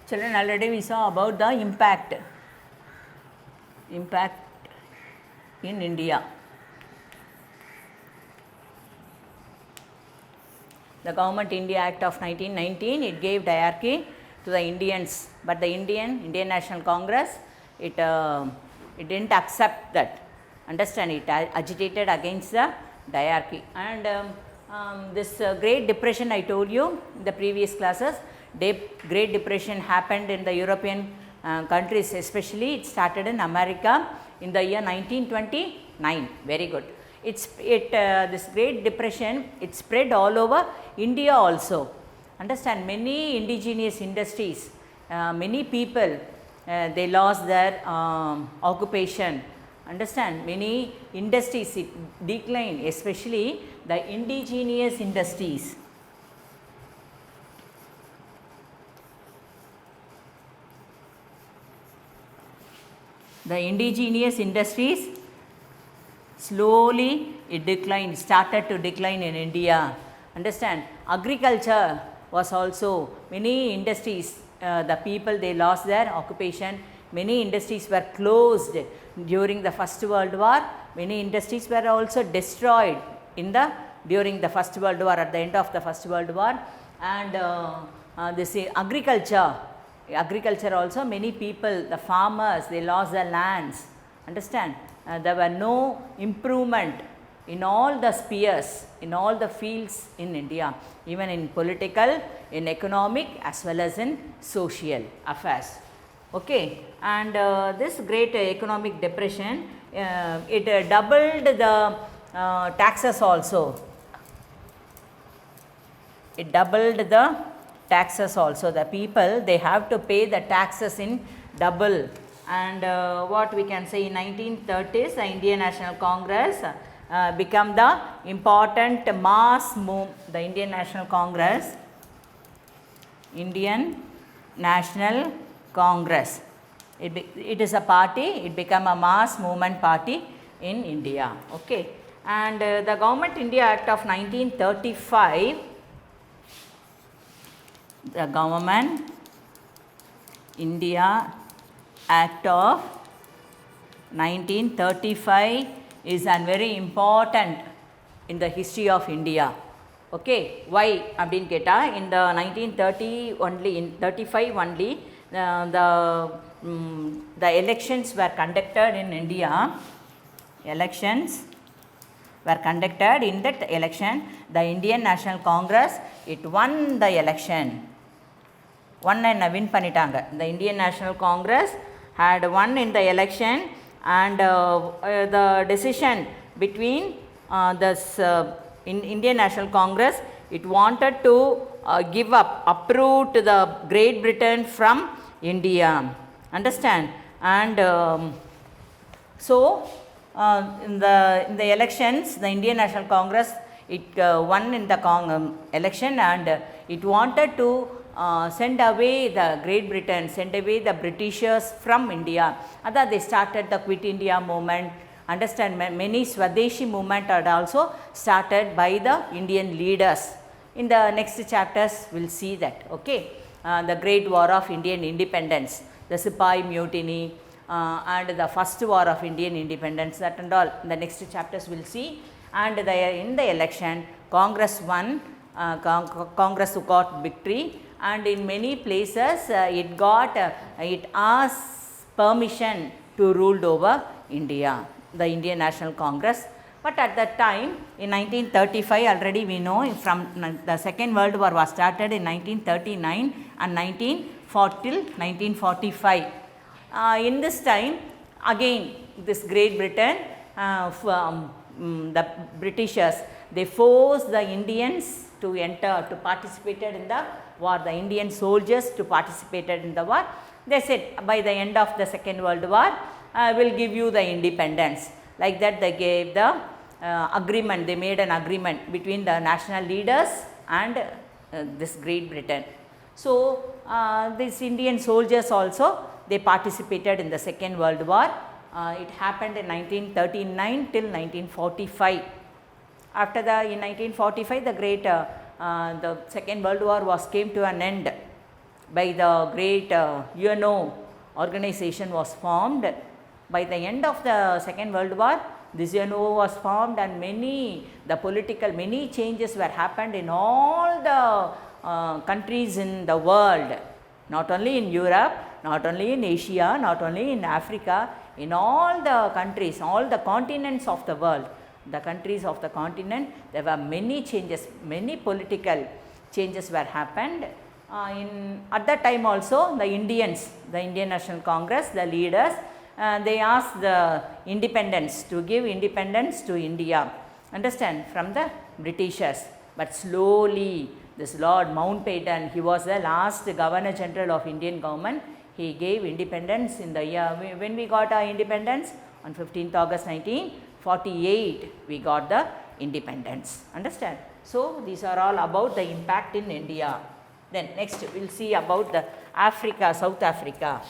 Children, already we saw about the impact in India. The Government India Act of 1919, it gave diarchy to the Indians, but the Indian National Congress, it didn't accept that. Understand, it agitated against the diarchy. And this Great Depression, I told you in the previous classes, Great Depression happened in the European countries, especially it started in America in the year 1929. Very good. This Great Depression, it spread all over India also. Understand, many indigenous industries, many people, they lost their occupation. Understand, many industries declined, especially the indigenous industries. The indigenous industries slowly it declined, started to decline in India. Understand, agriculture was also, many industries, the people they lost their occupation, many industries were closed during the First World War, many industries were also destroyed during the First World War, at the end of the First World War. And this agriculture also, many people, the farmers, they lost their lands. Understand, there were no improvement in all the spheres, in all the fields in India, even in political, in economic, as well as in social affairs. Okay, and this great economic depression, it doubled the taxes also. It doubled the taxes also. The people, they have to pay the taxes in double. And what we can say, in 1930s, the Indian National Congress become the important mass move. The Indian National Congress, Indian National Congress, it is a party, it become a mass movement party in India. Okay, and the Government India Act of 1935, the Government India Act of 1935 is very important in the history of India. Okay, why abdin keta, in the 1930 only, in 35 only, the elections were conducted in India. Elections were conducted. In that election, the Indian National Congress, it won the election. Win pannitanga. The Indian National Congress had won in the election, and the decision between this Indian National Congress, it wanted to uproot the Great Britain from India. Understand, and so in the elections, the Indian National Congress, it won in the election, and it wanted to send away the Great Britain, send away the Britishers from India. That they started the Quit India movement. Understand, many Swadeshi movement are also started by the Indian leaders. In the next chapters, we will see that. Okay, the Great War of Indian Independence, the Sipai Mutiny, and the First War of Indian Independence, that and all. In the next chapters, we will see. And in the election, Congress won. Congress got victory. And in many places, it asked permission to rule over India, the Indian National Congress. But at that time, in 1935, already we know, from the Second World War was started in 1939 and 1940 till 1945. In this time, again, this Great Britain, the Britishers, they forced the Indians to enter, to participate in the war, the Indian soldiers to participate in the war. They said, by the end of the Second World War, will give you the independence. Like that, they gave the agreement, they made an agreement between the national leaders and this Great Britain. So, these Indian soldiers also, they participated in the Second World War. It happened in 1939 till 1945. After in 1945, the Second World War came to an end. by the great UNO organization was formed. By the end of the Second World War, this UNO was formed, and many changes were happened in all the countries in the world, not only in Europe, not only in Asia, not only in Africa, in all the countries, all the continents of the world, the countries of the continent, there were many changes, many political changes were happened. At that time also, the Indians, the Indian National Congress, the leaders, they asked the independence, to give independence to India, understand, from the Britishers. But slowly this Lord Mountbatten, he was the last Governor General of Indian government, he gave independence in the year, when we got our independence, on 15th August 1948 we got the independence, understand. So these are all about the impact in India. Then next we will see about the Africa, South Africa.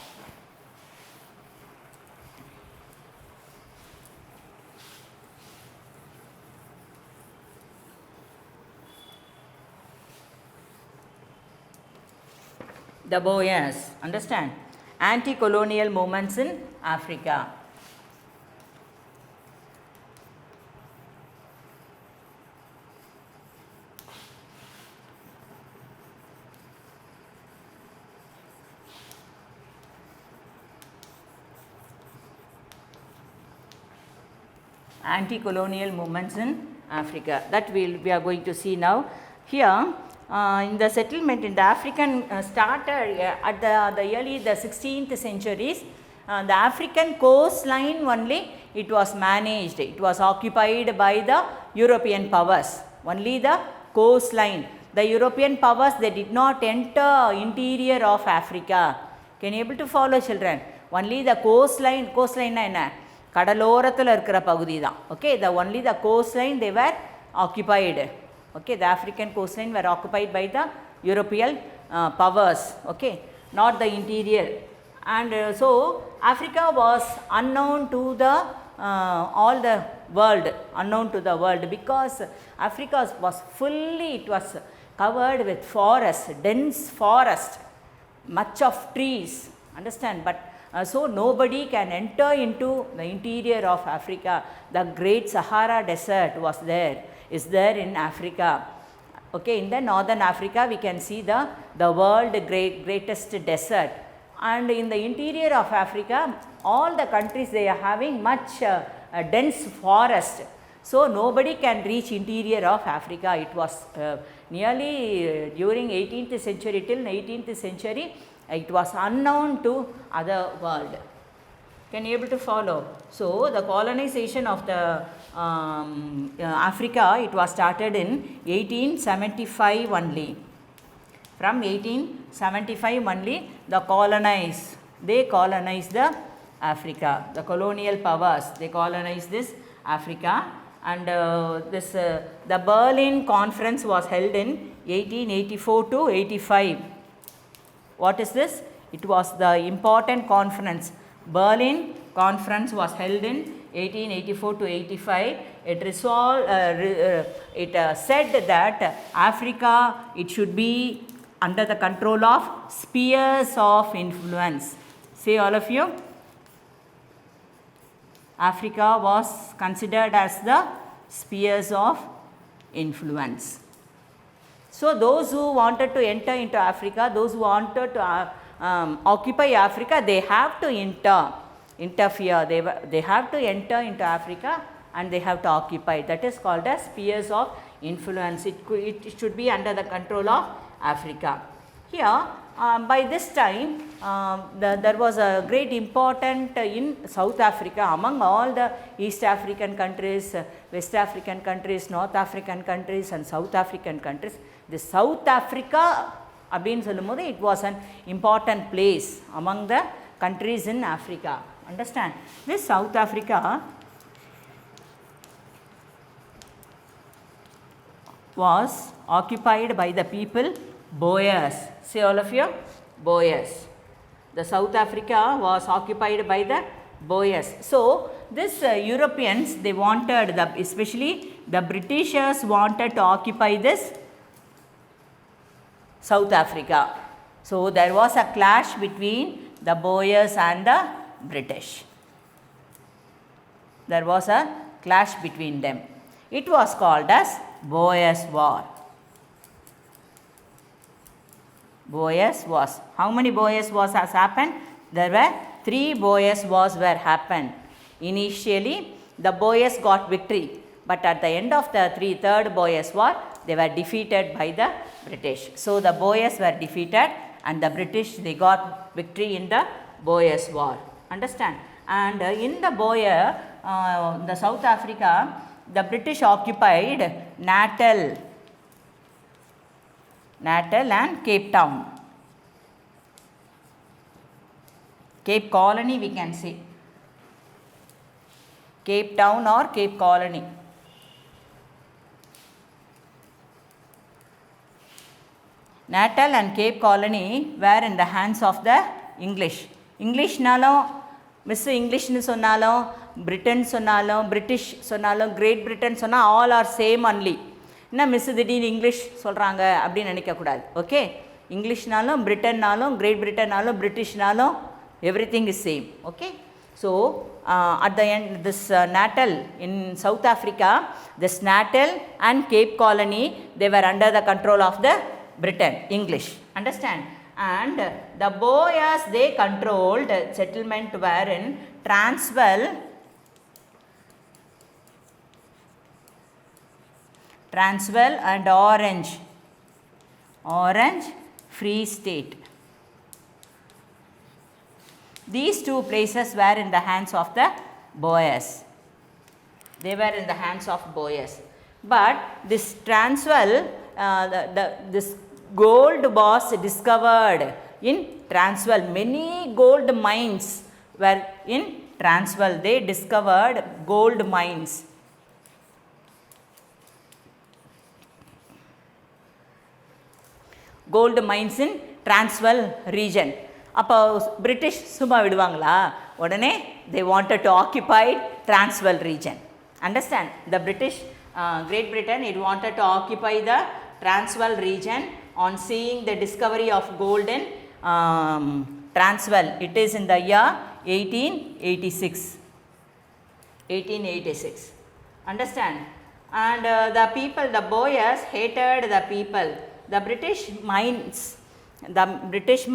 The Boers, understand, anti-colonial movements in Africa. Anti-colonial movements in Africa, that we are going to see now. Here in the settlement in the African started at the early the 16th centuries, the African coastline only it was managed, it was occupied by the European powers, only the coastline. The European powers, they did not enter interior of Africa. Can you able to follow, children? Only the coastline, coastline na கடலோரத்தில் இருக்கிற பகுதி தான். Okay, only the coastline they were occupied. Okay, the African coastline were occupied by the European powers. Okay, not the interior. And so Africa was unknown to the all the world, unknown to the world, because Africa was fully, it was covered with forest, dense forest, much of trees, understand. But so nobody can enter into the interior of Africa. The great Sahara desert was there, is there in Africa. Okay, in the northern Africa we can see the world greatest desert. And in the interior of Africa, all the countries, they are having much dense forest. So nobody can reach interior of Africa. It was nearly during 18th century till 18th century, it was unknown to other world. Can you able to follow? So the colonization of the Africa, it was started in 1875 only. From 1875 only, they colonized the Africa. The colonial powers, they colonized this Africa. And the Berlin Conference was held in 1884 to 85. What is this? It was the important conference. Berlin Conference was held in 1884 to 85. It resolved, said that Africa, it should be under the control of spheres of influence. Say all of you. Africa was considered as the spheres of influence. So those who wanted to enter into Africa, those who wanted to occupy Africa, they have to interfere. They have to enter into Africa and they have to occupy. That is called as spheres of influence. It should be under the control of Africa. Here, by this time, there was a great important in South Africa, among all the East African countries, West African countries, North African countries and South African countries. The South Africa, it was an important place among the countries in Africa. Understand? This South Africa was occupied by the people Boers. Say all of you, Boers. The South Africa was occupied by the Boers. So this Europeans, they wanted, especially the Britishers wanted to occupy this South Africa. So there was a clash between the Boers and the British. There was a clash between them. It was called as Boers War. Boers Wars. How many Boers Wars has happened? There were 3 Boers Wars were happened. Initially, the Boers got victory, but at the end of the third Boers War, they were defeated by the British. So the Boers were defeated, and the British, they got victory in the Boers War. Understand? And in the Boer, the South Africa, the British occupied Natal and Cape Town. Cape Colony we can say. Cape Town or Cape Colony. Natal and Cape Colony were in the hands of the English. Englishனாலும் miss இங்கிலீஷ்னு சொன்னாலும் Britain சொன்னாலும் British சொன்னாலும் great Britain சொன்னால் all are same only. என்ன miss திடீர்னு English சொல்கிறாங்க அப்படின்னு நினைக்கக்கூடாது. ஓகே, இங்கிலீஷ்னாலும் பிரிட்டன்னாலும் கிரேட் பிரிட்டன்னாலும் பிரிட்டிஷ்னாலும் everything is same. Okay, so at the end this Natal in South Africa, this Natal and Cape Colony, they were under the control of the Britain, English. Understand? And the Boers, they controlled settlement were in Transvaal and Orange Free State. These 2 places were in the hands of the Boers. They were in the hands of Boers. But this Transvaal, this gold was discovered in Transvaal. Many gold mines were in Transvaal. They discovered gold mines. Gold mines in Transvaal region. அப்போ British சும்மா விடுவாங்களா? உடனே they wanted to occupy Transvaal region. Understand? The British, Great Britain, it wanted to occupy the Transvaal region on seeing the discovery of gold in Transvaal. It is in the year 1886. Understand? And the people, the Boers hated the people. The British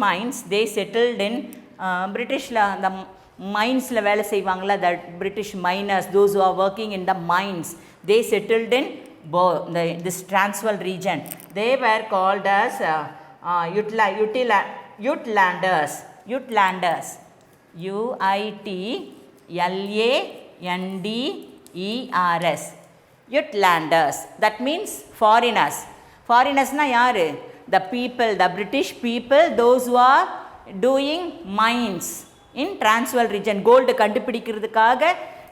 mines, they settled in the mines la vela seivangala, the British miners, those who are working in the mines, they settled in this Transvaal region. They were called as Uitlanders. Uitlanders. Uitlanders. That means foreigners. Foreigners na yaru? The people, the British people, those who are doing mines in Transvaal region. Gold கண்டுபிடிக்கிறதுக்காக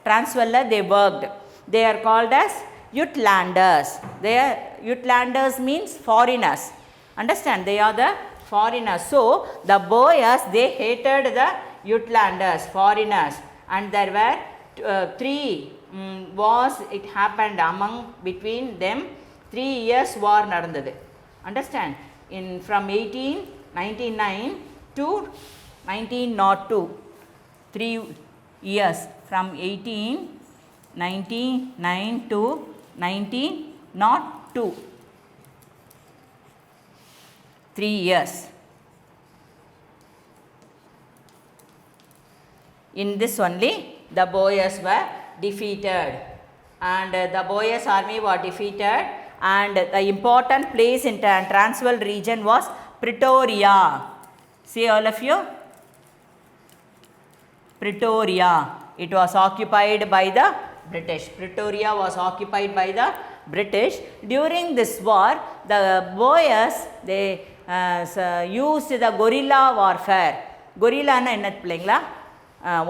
Transvaal they worked. They are called as Uitlanders. Uitlanders means foreigners. Understand? They are the foreigners. So the Boers, they hated the Uitlanders, foreigners, and there were 3 wars. It happened between them. 3 years war நடந்தது. Understand? From 1899 to 1902, 3 years, from 1899 to 1902, 3 years. In this only the Boers were defeated, and the Boers army were defeated, and the important place in Transvaal region was Pretoria. See all of you? Pretoria. It was occupied by the British. Pretoria was occupied by the British. During this war, the Boers, they used the guerrilla warfare. Gorilla na enna pillengla?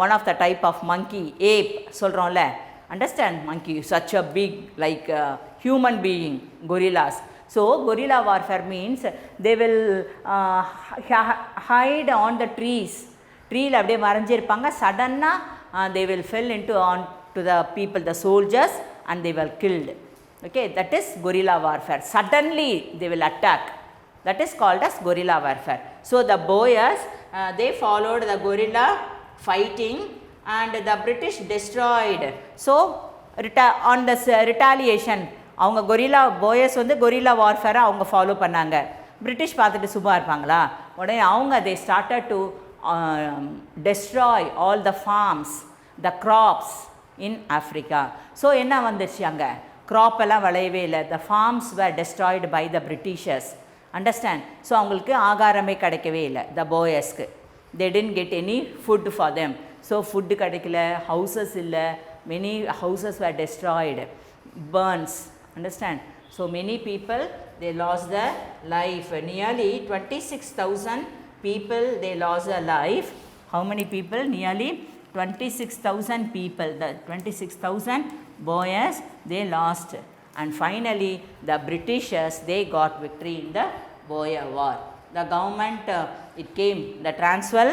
One of the type of monkey, ape solromla. Understand? Monkey, such a big like human being, gorillas. So guerrilla warfare means they will hide on the trees. Tree la அப்படியே மறைஞ்சிருப்பாங்க. Suddenly they will fell into on to the people, the soldiers, and they were killed. Okay, that is guerrilla warfare. Suddenly they will attack. That is called as guerrilla warfare. So the Boers, they followed the guerrilla fighting and the British destroyed. So on this retaliation, அவங்க gorilla Poes வந்து gorilla வார்ஃபேரை அவங்க follow பண்ணாங்க. British பார்த்துட்டு சும்மா இருப்பாங்களா? உடனே அவங்க they started to destroy all the farms, the crops in Africa. So என்ன வந்துச்சு அங்கே? க்ராப் எல்லாம் விளையவே இல்லை. the farms were destroyed by the Britishers. Understand? So அவங்களுக்கு ஆகாரமே கிடைக்கவே இல்லை the boyersக்கு. they didn't get any food for them. So food கிடைக்கல, houses இல்லை, many houses were destroyed, burns. Understand? So many people, they lost their life. Nearly 26,000 people, they lost their life. How many people? Nearly 26,000 people. The 26,000 boys, they lost. And finally, the Britishers, they got victory in the Boer War. The government, it came, the Transvaal,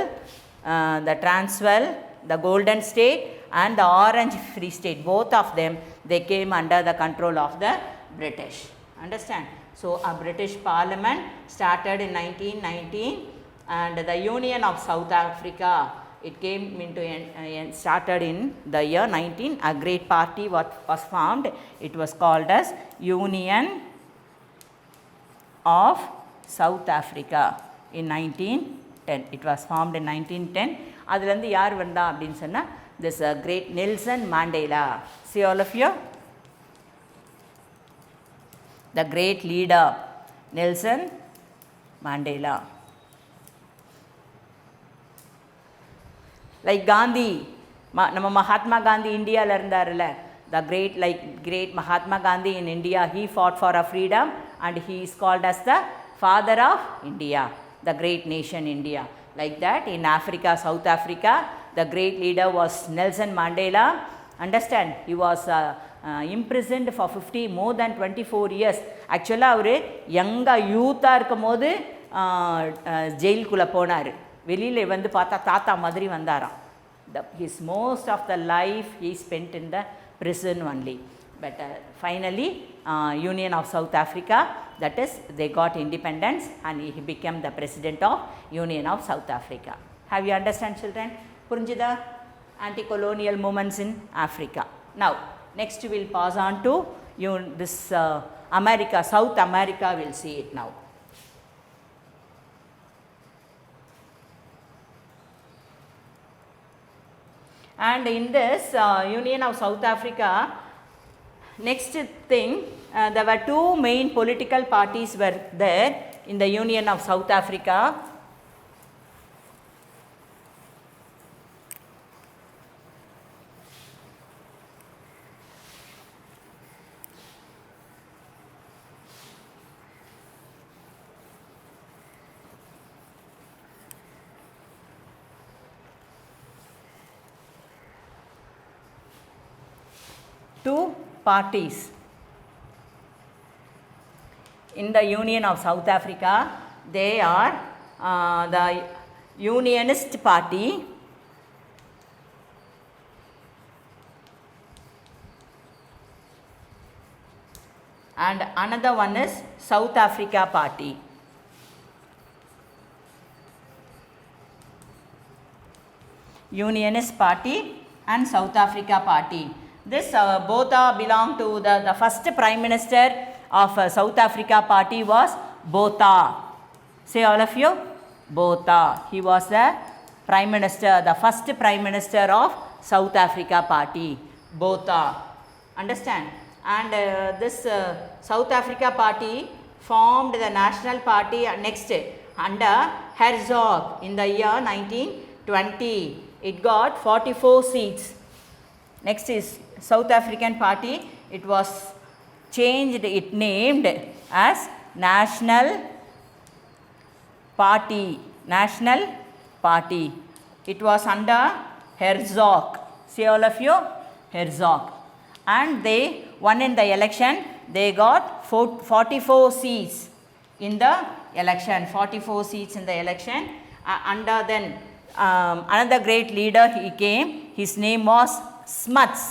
the Golden State and the Orange Free State, both of them, they came under the control of the British. Understand? So a British Parliament started in 1919 and the Union of South Africa, it came into started in the year 19. A great party was formed. It was called as Union of South Africa in 1910. It was formed in 1910. அதுலேருந்து யார் வந்தா அப்படின்னு சொன்னால் this great Nelson Mandela. See all of you? The great leader Nelson Mandela. Like Gandhi, நம்ம மகாத்மா காந்தி இந்தியாவில் இருந்தார்ல, the great Mahatma Gandhi in India, he fought for a freedom and he is called as the father of India, the great nation India. Like that in Africa, South Africa, the great leader was Nelson Mandela. Understand? He was imprisoned for more than 24 years. Actually அவர் யங்காக யூத்தாக இருக்கும் போது ஜெயிலுக்குள்ளே போனார். வெளியில் வந்து பார்த்தா தாத்தா மாதிரி வந்தாராம். His most of the life he spent in the prison only. But finally Union of South Africa, that is they got independence and he became the president of Union of South Africa. Have you understand children? புரிஞ்சுதா? Anti-colonial movements in Africa. Now next we will pass on to this America, South America, we will see it now. And in this Union of South Africa, next thing, there were two main political parties were there in the Union of South Africa. Two parties in the Union of South Africa. They are the Unionist Party and another one is South Africa Party. Unionist Party and South Africa Party. This both belong to the first Prime Minister of South Africa Party was Botha. Say all of you, Botha. He was the Prime Minister, the first Prime Minister of South Africa Party, Botha. Understand? And this South Africa Party formed the National Party next under Herzog in the year 1920. It got 44 seats. Next is South African Party. It was changed, it named as National Party. National Party. It was under Herzog. See all of you, Herzog. And they won in the election. They got 44 seats in the election. 44 seats in the election. Under then another great leader he came. His name was Smuts.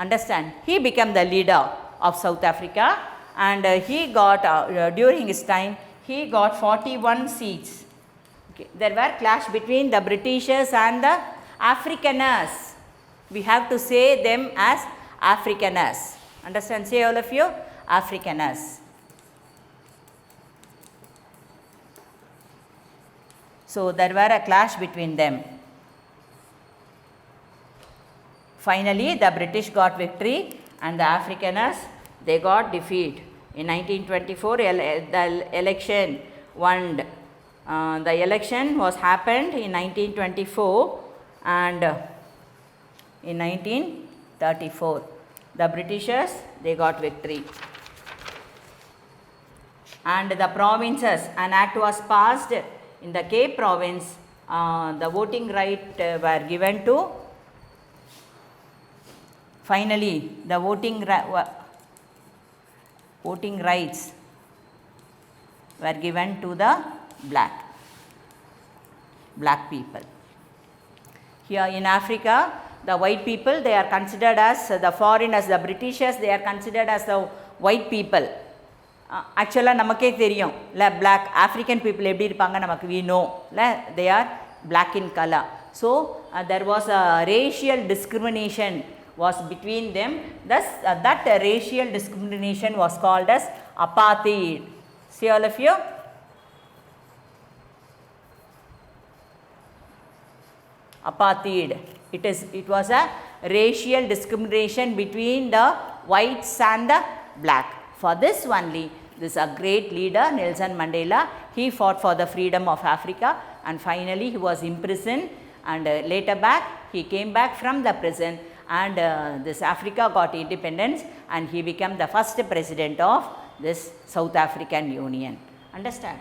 Understand? He became the leader of South Africa and he got, during his time, he got 41 seats. Okay. There were clash between the Britishers and the Afrikaners. We have to say them as Afrikaners. Understand? Say all of you, Afrikaners. So there were a clash between them. Finally, the British got victory and the Afrikaners, they got defeat. In 1924, the election won. The election was happened in 1924, and in 1934, the Britishers, they got victory. And the provinces, an act was passed in the Cape province. The voting right were given to, finally the voting rights were given to the black people. Here in Africa, the white people, they are considered as the foreigners, the Britishers, they are considered as the white people. Actually, நமக்கே தெரியும் இல்லை, black African people எப்படி இருப்பாங்க நமக்கு we know இல்லை, they are black in color. So there was a racial discrimination was between them. Thus that racial discrimination was called as apartheid. See all of you? Apartheid. It was a racial discrimination between the whites and the black. For this only, this a great leader, Nelson Mandela, he fought for the freedom of Africa, and finally he was imprisoned, and later back he came back from the prison, and this Africa got independence, and he became the first president of this South African Union. Understand?